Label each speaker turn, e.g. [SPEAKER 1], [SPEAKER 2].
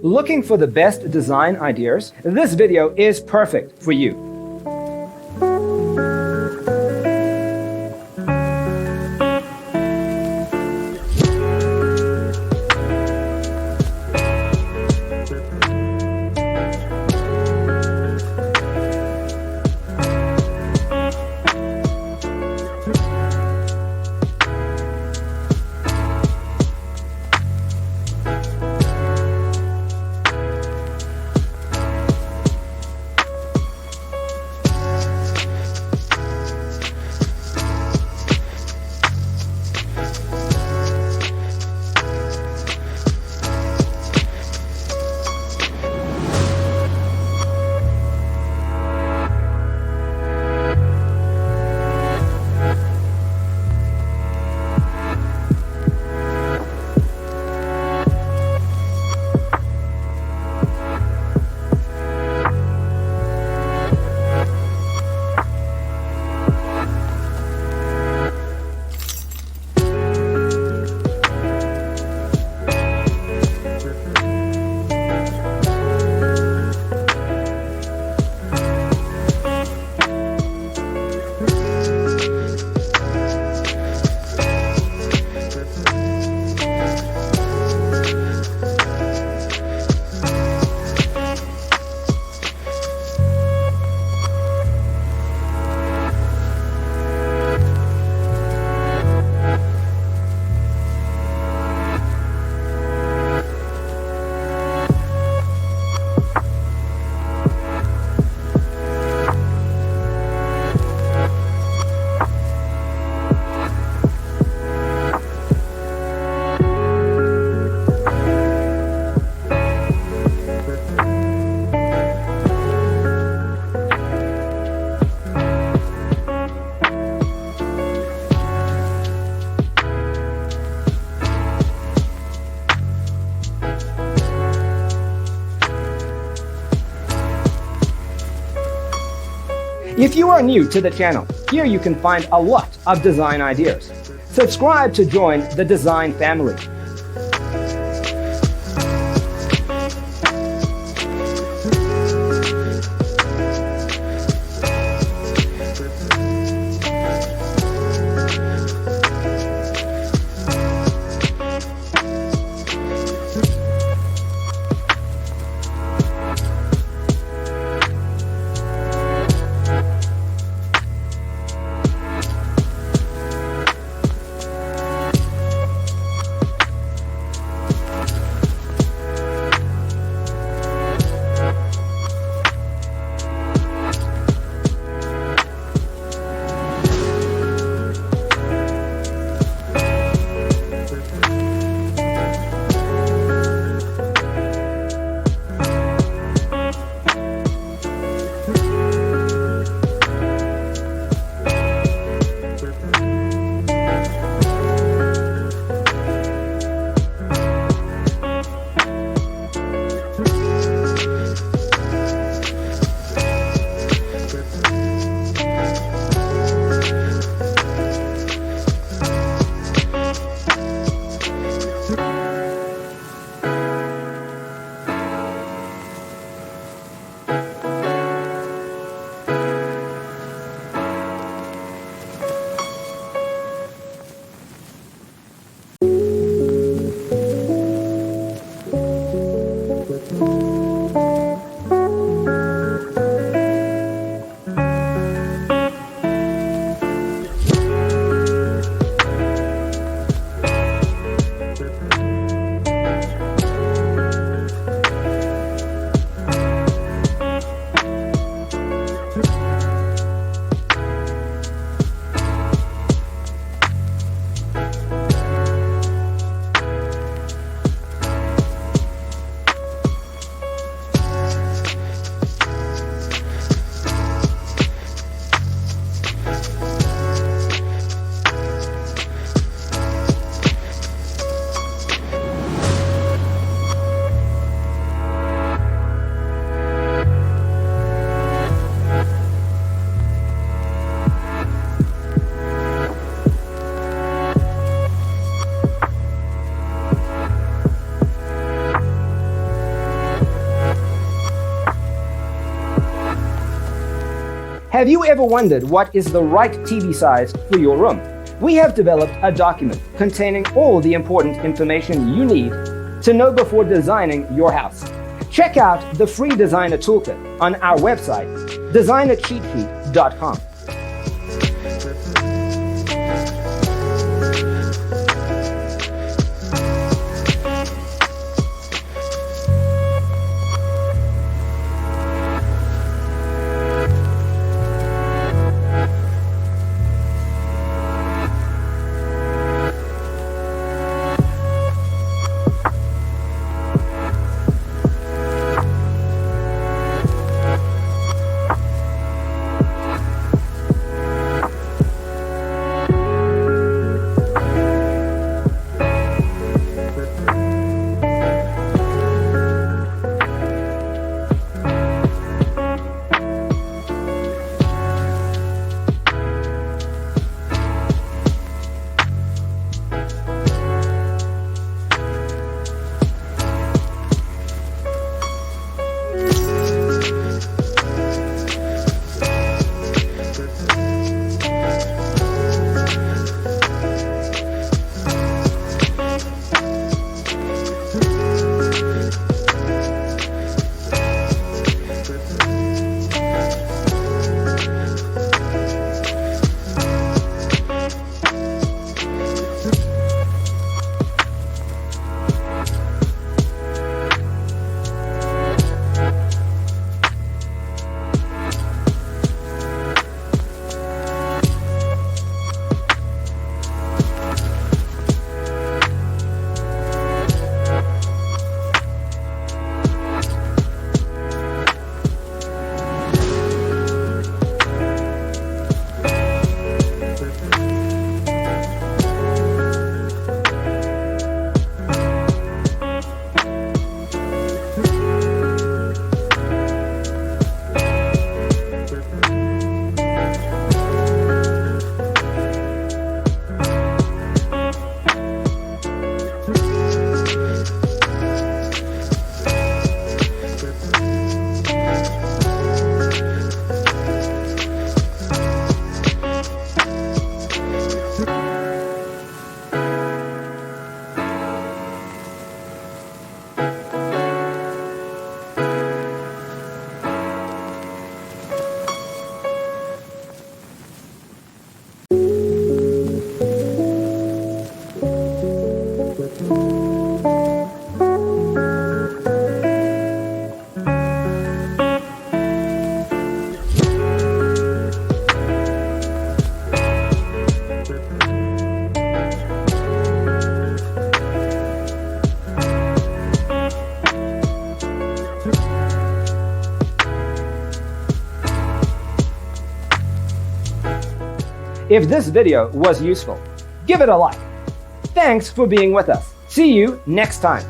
[SPEAKER 1] Looking for the best design ideas? This video is perfect for you. If you are new to the channel, here you can find a lot of design ideas. Subscribe to join the design family. Have you ever wondered what is the right TV size for your room? We have developed a document containing all the important information you need to know before designing your house. Check out the free designer toolkit on our website, designercheatsheet.com. If this video was useful, give it a like. Thanks for being with us. See you next time.